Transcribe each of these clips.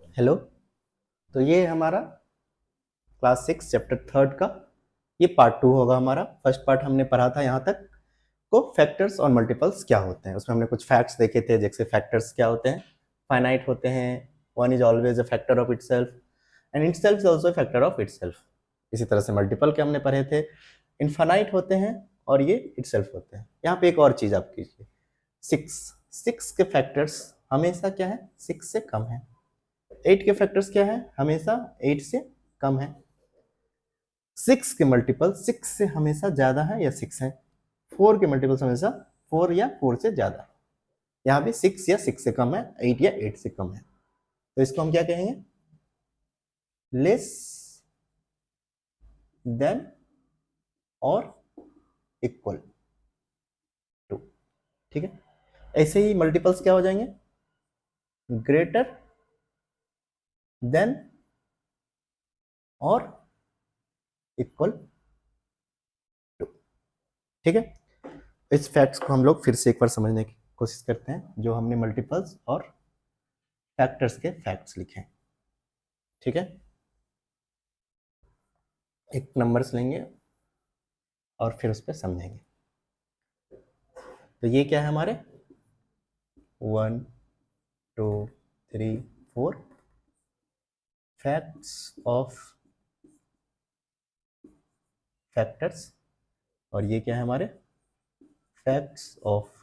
Hello. तो ये हमारा क्लास 6 चैप्टर 3 का ये पार्ट 2 होगा हमारा। फर्स्ट पार्ट हमने पढ़ा था यहाँ तक को फैक्टर्स और मल्टीपल्स क्या होते हैं। उसमें हमने कुछ फैक्ट्स देखे थे, जैसे फैक्टर्स क्या होते हैं, फाइनाइट होते हैं, one is always a factor of itself and itself is also a factor of itself. इसी तरह से मल्टीपल के हमने पढ़े थे, इनफाइनाइट होते हैं और ये इटसेल्फ होते हैं। यहाँ पे एक और चीज आप कीजिए, सिक्स सिक्स के फैक्टर्स हमेशा क्या है, सिक्स से कम है। 8 के फैक्टर्स क्या है, हमेशा 8 से कम है। 6 के मल्टीपल 6 से हमेशा ज्यादा है या 6 है। 4 के मल्टीपल्स हमेशा 4 या 4 से ज्यादा है। यहाँ भी 6 या 6 से कम है, 8 या 8 से कम है। तो इसको हम क्या कहेंगे, लेस देन और इक्वल टू। ठीक है, ऐसे ही मल्टीपल्स क्या हो जाएंगे, ग्रेटर देन और इक्वल टू। ठीक है, इस फैक्ट्स को हम लोग फिर से एक बार समझने की कोशिश करते हैं, जो हमने मल्टीपल्स और फैक्टर्स के फैक्ट्स लिखे हैं। ठीक है, एक नंबर्स लेंगे और फिर उस पर समझेंगे। तो ये क्या है हमारे 1 2 3 4 फैक्ट्स ऑफ फैक्टर्स, और ये क्या है हमारे फैक्ट्स ऑफ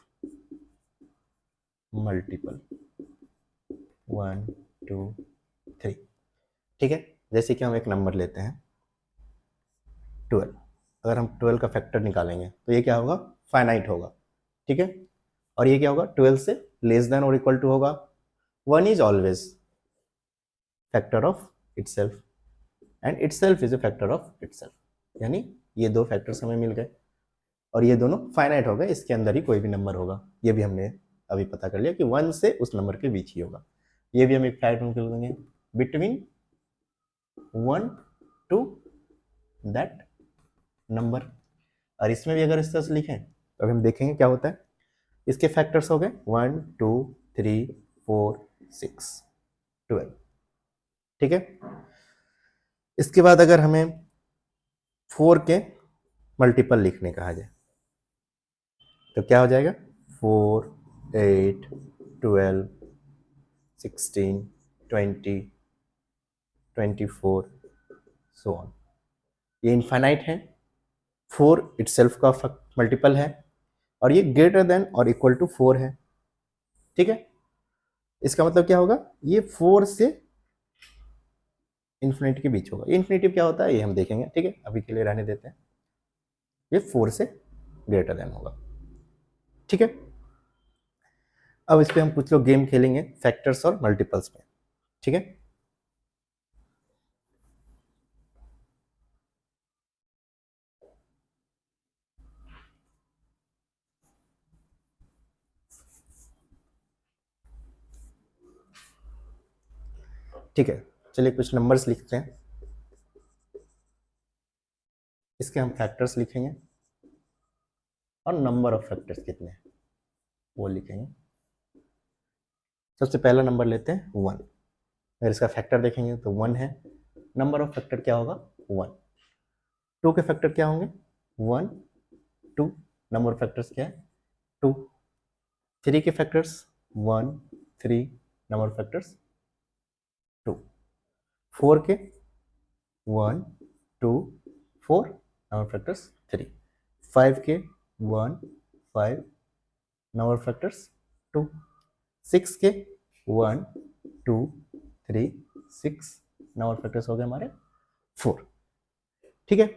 मल्टीपल 1 2 3। ठीक है, जैसे कि हम एक नंबर लेते हैं 12। अगर हम 12 का फैक्टर निकालेंगे तो ये क्या होगा, फाइनाइट होगा। ठीक है, और ये क्या होगा, 12 से लेस देन और इक्वल टू होगा। 1 is always factor of itself and itself is a factor of itself. यानी ये दो फैक्टर्स हमें मिल गए और ये दोनों फाइनाइट हो गए, इसके अंदर ही कोई भी नंबर होगा। ये भी हमने अभी पता कर लिया कि 1 से उस नंबर के बीच ही होगा। ये भी हम एक फैक्ट निकल देंगे, बिटवीन 1 टू दैट नंबर। और इसमें भी अगर इस तरह से लिखें तो अभी हम देखेंगे क्या होता है। इसके फैक्टर्स हो गए 1 2 3 4 6 12। ठीक है, इसके बाद अगर हमें 4 के मल्टीपल लिखने कहा जाए तो क्या हो जाएगा, 4 8 12 16 20 24 सो ऑन। ये इनफाइनाइट है, 4 इटसेल्फ का मल्टीपल है और ये ग्रेटर देन और इक्वल टू 4 है। ठीक है, इसका मतलब क्या होगा, ये 4 से इन्फिनिटी के बीच होगा। ये इन्फिनिटी क्या होता है ये हम देखेंगे। ठीक है, अभी के लिए रहने देते हैं, ये 4 से ग्रेटर देन होगा। ठीक है, अब इस पर हम कुछ लोग गेम खेलेंगे फैक्टर्स और मल्टीपल्स में। ठीक है, ठीक है, चलिए कुछ नंबर्स लिखते हैं, इसके हम फैक्टर्स लिखेंगे और नंबर ऑफ फैक्टर्स कितने हैं वो लिखेंगे। सबसे पहला नंबर लेते हैं 1। अगर इसका फैक्टर देखेंगे तो 1 है, नंबर ऑफ फैक्टर क्या होगा 1। 2 के फैक्टर क्या होंगे 1 2, नंबर ऑफ फैक्टर्स क्या है 2। 3 के फैक्टर्स 1 3, नंबर ऑफ फैक्टर्स 2। 4 के 1 2 4, नंबर ऑफ फैक्टर्स 3। 5 के 1 5, नंबर ऑफ फैक्टर्स 2। 6 के 1 2 3 6, नंबर ऑफ फैक्टर्स हो गए हमारे 4। ठीक है,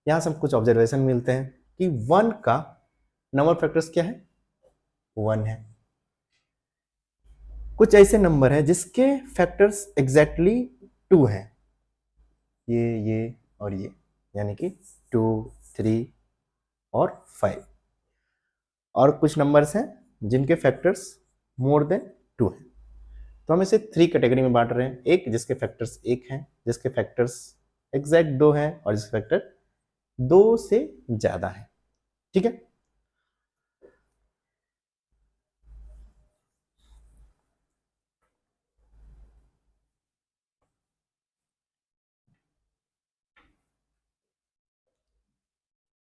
यहां से हम कुछ ऑब्जर्वेशन मिलते हैं कि 1 का नंबर फैक्टर्स क्या है 1 है। कुछ ऐसे नंबर हैं जिसके फैक्टर्स एग्जैक्टली 2 हैं, ये और ये, यानी कि 2 3 और 5। और कुछ नंबर्स हैं जिनके फैक्टर्स मोर देन 2 हैं। तो हम इसे 3 कैटेगरी में बांट रहे हैं, एक जिसके फैक्टर्स 1 हैं, जिसके फैक्टर्स एग्जैक्ट 2 हैं और जिसके फैक्टर 2 से ज्यादा है। ठीक है,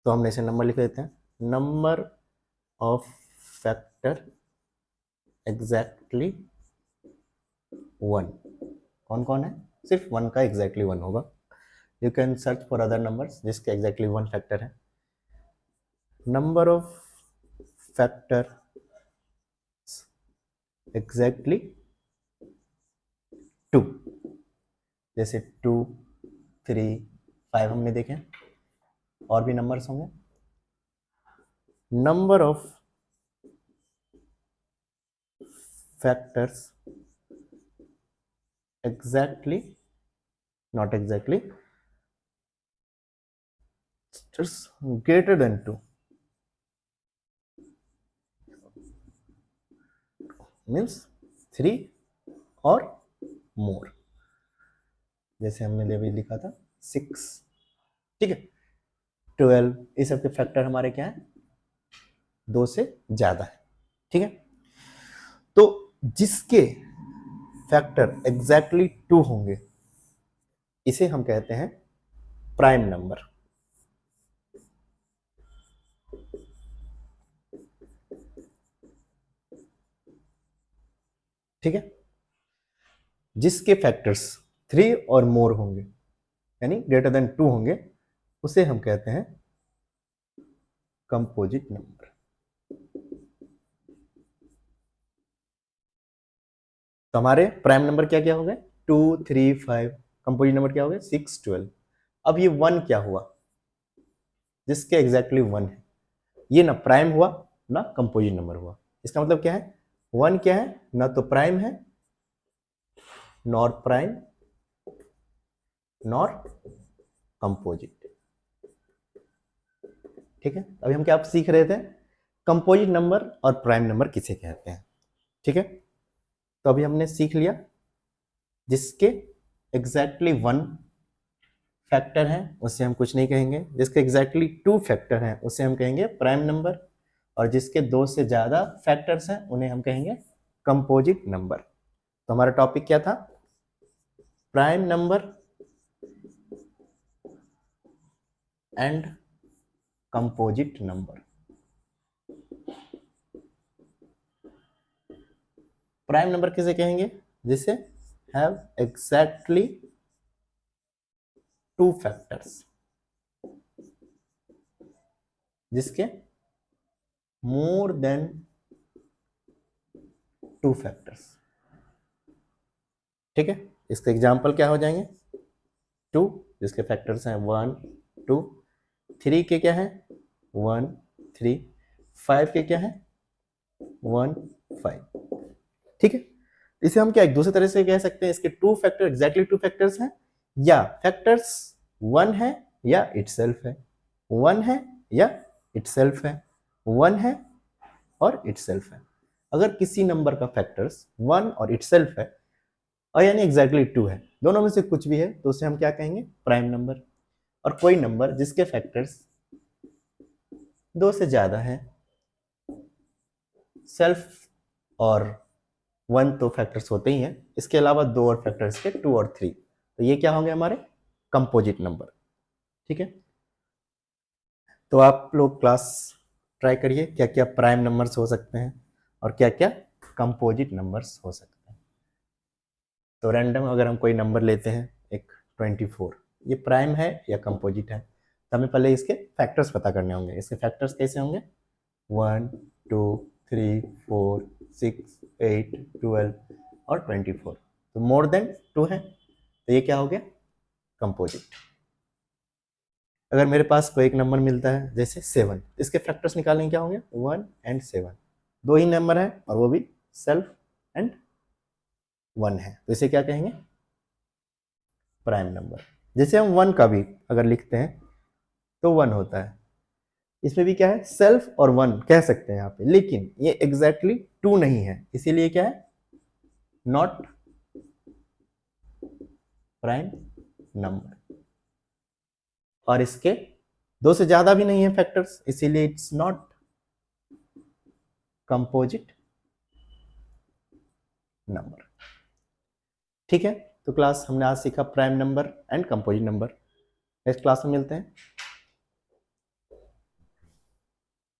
तो हमने इसे नंबर लिख देते हैं, नंबर ऑफ फैक्टर एग्जैक्टली 1। कौन कौन है? सिर्फ 1 का एग्जैक्टली 1 होगा। You can search for other numbers जिसके एग्जैक्टली 1 फैक्टर है। नंबर ऑफ फैक्टर एग्जैक्टली 2, जैसे 2, 3, 5 हमने देखे। और भी नंबर्स होंगे। Number of factors exactly, not exactly, greater than 2 means 3 और मोर। जैसे हमने अभी लिखा था 6, ठीक है, 12, इस सब के फैक्टर हमारे क्या है? 2 से ज्यादा है, ठीक है। तो जिसके फैक्टर एग्जैक्टली 2 होंगे इसे हम कहते हैं प्राइम नंबर, ठीक है। जिसके फैक्टर्स 3 और मोर होंगे यानी ग्रेटर देन 2 होंगे उसे हम कहते हैं कंपोजिट नंबर। तो हमारे प्राइम नंबर क्या क्या हो गए? 2, 3, 5। कंपोजिट नंबर क्या हो गए? 6, 12। अब ये 1 क्या हुआ? जिसके एग्जैक्टली 1 है, ये ना प्राइम हुआ ना कंपोजिट नंबर हुआ। इसका मतलब क्या है? 1 क्या है? ना तो प्राइम है, नॉर प्राइम, नॉर कंपोजिट, ठीक है। अभी हम क्या सीख रहे थे? कंपोजिट नंबर और प्राइम नंबर किसे कहते हैं, ठीक है। तो अभी हमने सीख लिया जिसके एग्जैक्टली 1 फैक्टर है उसे हम कुछ नहीं कहेंगे, जिसके एग्जैक्टली 2 फैक्टर हैं उसे हम कहेंगे प्राइम नंबर, और जिसके 2 से ज्यादा फैक्टर्स हैं उन्हें हम कहेंगे कंपोजिट नंबर। तो हमारा टॉपिक क्या था? Prime number and composite number. Prime number किसे कहेंगे? जिसे हैव एग्जैक्टली 2 फैक्टर्स, जिसके मोर देन 2 फैक्टर्स, ठीक है। इसके एग्जाम्पल क्या हो जाएंगे? 2 जिसके फैक्टर्स हैं 1, 2, 3 के क्या है? 1, 3, 5 के क्या है? 1, 5, ठीक है। इसे हम क्या एक दूसरे तरह से कह सकते हैं, इसके 2 फैक्टर एग्जैक्टली 2 फैक्टर्स हैं, या फैक्टर्स 1 है या इटसेल्फ है, 1 है या इटसेल्फ है, 1 है और इटसेल्फ है। अगर किसी नंबर का फैक्टर्स 1 और इटसेल्फ है और यानी एग्जैक्टली 2 है, दोनों में से कुछ भी है, तो उसे हम क्या कहेंगे? Prime number. और कोई नंबर जिसके फैक्टर्स 2 से ज्यादा है, सेल्फ और 1 तो फैक्टर्स होते ही हैं, इसके अलावा 2 और फैक्टर्स के 2 और 3, तो ये क्या होंगे? हमारे कंपोजिट नंबर, ठीक है। तो आप लोग क्लास ट्राई करिए क्या क्या प्राइम नंबर्स हो सकते हैं और क्या क्या कंपोजिट नंबर्स हो सकते हैं। तो रैंडम अगर हम कोई नंबर लेते हैं, एक 24, ये प्राइम है या कंपोजिट है, तो हमें पहले इसके फैक्टर्स पता करने होंगे। इसके फैक्टर्स कैसे होंगे? 1, 2, 3, 4, 6, 8, 12 और 24। तो मोर देन 2 है, तो ये क्या हो गया? कंपोजिट। अगर मेरे पास कोई एक नंबर मिलता है जैसे 7, इसके फैक्टर्स निकालेंगे, क्या होंगे? 1 एंड 7, 2 ही नंबर है और वो भी सेल्फ एंड 1 है, तो इसे क्या कहेंगे? Prime number. जैसे हम 1 का भी अगर लिखते हैं तो 1 होता है, इसमें भी क्या है? सेल्फ और 1 कह सकते हैं यहाँ पे, लेकिन ये एग्जैक्टली 2 नहीं है, इसीलिए क्या है? Not prime number. और इसके 2 से ज्यादा भी नहीं है फैक्टर्स, इसीलिए इट्स नॉट कंपोजिट नंबर, ठीक है। तो क्लास हमने आज सीखा prime number and composite number. Next class में मिलते हैं।